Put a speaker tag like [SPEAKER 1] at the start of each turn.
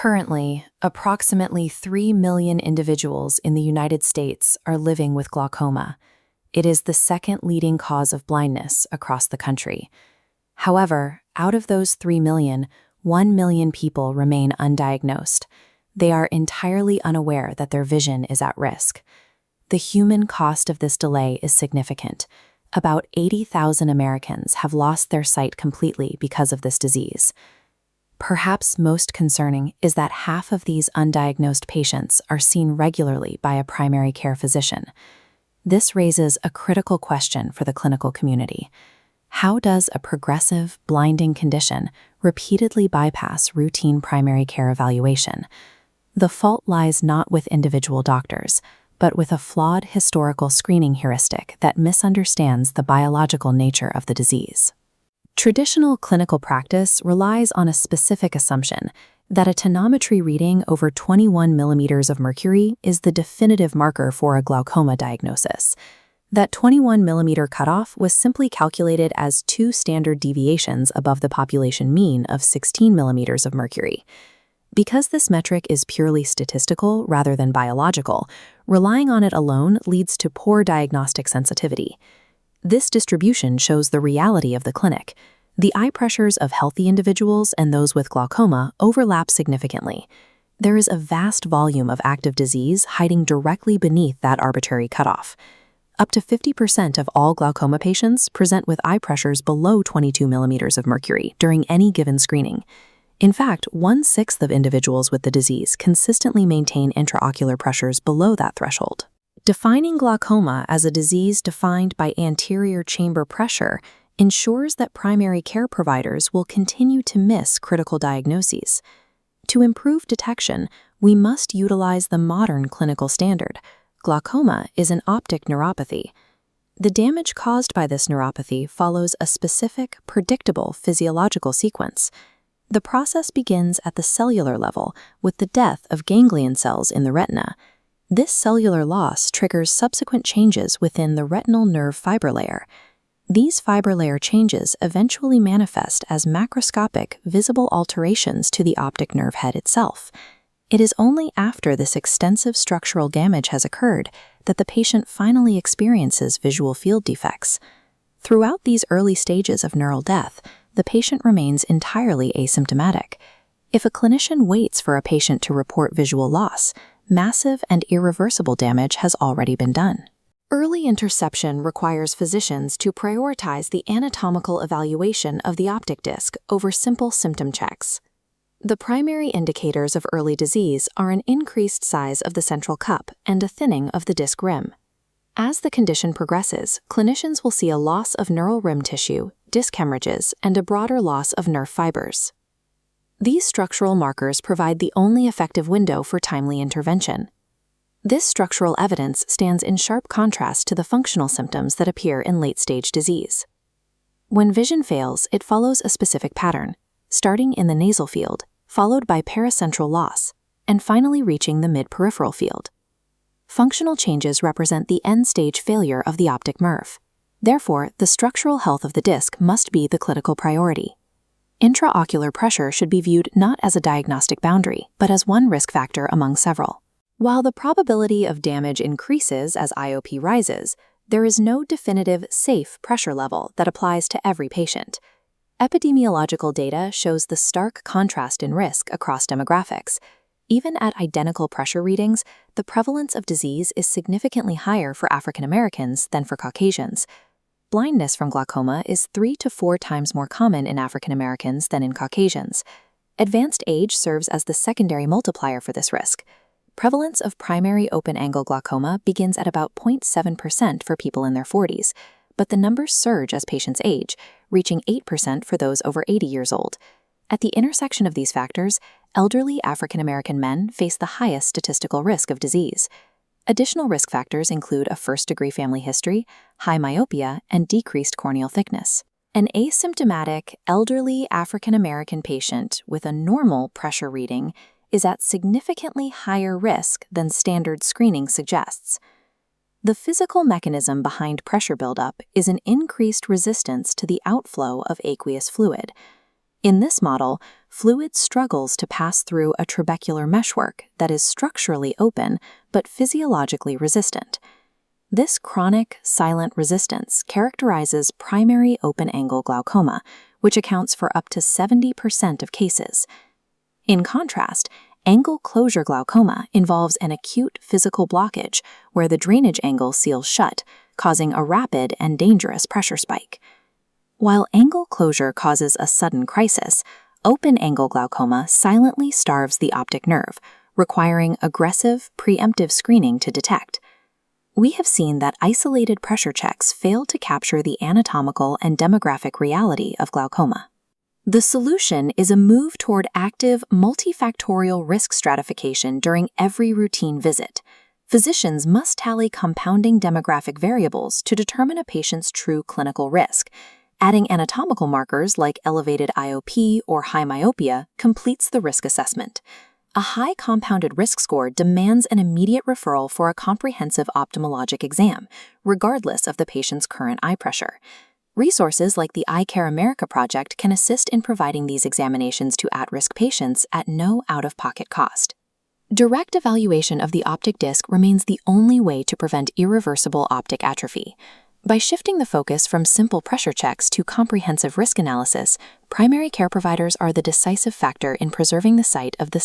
[SPEAKER 1] Currently, approximately 3 million individuals in the United States are living with glaucoma. It is the second leading cause of blindness across the country. However, out of those 3 million, 1 million people remain undiagnosed. They are entirely unaware that their vision is at risk. The human cost of this delay is significant. About 80,000 Americans have lost their sight completely because of this disease. Perhaps most concerning is that half of these undiagnosed patients are seen regularly by a primary care physician. This raises a critical question for the clinical community. How does a progressive, blinding condition repeatedly bypass routine primary care evaluation? The fault lies not with individual doctors, but with a flawed historical screening heuristic that misunderstands the biological nature of the disease. Traditional clinical practice relies on a specific assumption that a tonometry reading over 21 millimeters of mercury is the definitive marker for a glaucoma diagnosis. That 21 millimeter cutoff was simply calculated as 2 standard deviations above the population mean of 16 millimeters of mercury. Because this metric is purely statistical rather than biological, relying on it alone leads to poor diagnostic sensitivity. This distribution shows the reality of the clinic. The eye pressures of healthy individuals and those with glaucoma overlap significantly. There is a vast volume of active disease hiding directly beneath that arbitrary cutoff. Up to 50% of all glaucoma patients present with eye pressures below 22 millimeters of mercury during any given screening. In fact, 1/6 of individuals with the disease consistently maintain intraocular pressures below that threshold. Defining glaucoma as a disease defined by anterior chamber pressure ensures that primary care providers will continue to miss critical diagnoses. To improve detection, we must utilize the modern clinical standard. Glaucoma is an optic neuropathy. The damage caused by this neuropathy follows a specific, predictable physiological sequence. The process begins at the cellular level with the death of ganglion cells in the retina. This cellular loss triggers subsequent changes within the retinal nerve fiber layer. These fiber layer changes eventually manifest as macroscopic, visible alterations to the optic nerve head itself. It is only after this extensive structural damage has occurred that the patient finally experiences visual field defects. Throughout these early stages of neural death, the patient remains entirely asymptomatic. If a clinician waits for a patient to report visual loss, massive and irreversible damage has already been done. Early interception requires physicians to prioritize the anatomical evaluation of the optic disc over simple symptom checks. The primary indicators of early disease are an increased size of the central cup and a thinning of the disc rim. As the condition progresses, clinicians will see a loss of neural rim tissue, disc hemorrhages, and a broader loss of nerve fibers. These structural markers provide the only effective window for timely intervention. This structural evidence stands in sharp contrast to the functional symptoms that appear in late-stage disease. When vision fails, it follows a specific pattern, starting in the nasal field, followed by paracentral loss, and finally reaching the mid-peripheral field. Functional changes represent the end-stage failure of the optic nerve. Therefore, the structural health of the disc must be the clinical priority. Intraocular pressure should be viewed not as a diagnostic boundary, but as one risk factor among several. While the probability of damage increases as IOP rises, there is no definitive safe pressure level that applies to every patient. Epidemiological data shows the stark contrast in risk across demographics. Even at identical pressure readings, the prevalence of disease is significantly higher for African Americans than for Caucasians. Blindness from glaucoma is 3 to 4 times more common in African Americans than in Caucasians. Advanced age serves as the secondary multiplier for this risk. Prevalence of primary open-angle glaucoma begins at about 0.7% for people in their 40s, but the numbers surge as patients age, reaching 8% for those over 80 years old. At the intersection of these factors, elderly African American men face the highest statistical risk of disease. Additional risk factors include a first-degree family history, high myopia, and decreased corneal thickness. An asymptomatic, elderly African American patient with a normal pressure reading is at significantly higher risk than standard screening suggests. The physical mechanism behind pressure buildup is an increased resistance to the outflow of aqueous fluid. In this model, fluid struggles to pass through a trabecular meshwork that is structurally open but physiologically resistant. This chronic, silent resistance characterizes primary open-angle glaucoma, which accounts for up to 70% of cases. In contrast, angle closure glaucoma involves an acute physical blockage where the drainage angle seals shut, causing a rapid and dangerous pressure spike. While angle closure causes a sudden crisis, open-angle glaucoma silently starves the optic nerve, requiring aggressive, preemptive screening to detect. We have seen that isolated pressure checks fail to capture the anatomical and demographic reality of glaucoma. The solution is a move toward active, multifactorial risk stratification during every routine visit. Physicians must tally compounding demographic variables to determine a patient's true clinical risk. Adding anatomical markers like elevated IOP or high myopia completes the risk assessment. A high compounded risk score demands an immediate referral for a comprehensive ophthalmologic exam, regardless of the patient's current eye pressure. Resources like the Eye Care America project can assist in providing these examinations to at-risk patients at no out-of-pocket cost. Direct evaluation of the optic disc remains the only way to prevent irreversible optic atrophy. By shifting the focus from simple pressure checks to comprehensive risk analysis, primary care providers are the decisive factor in preserving the sight of the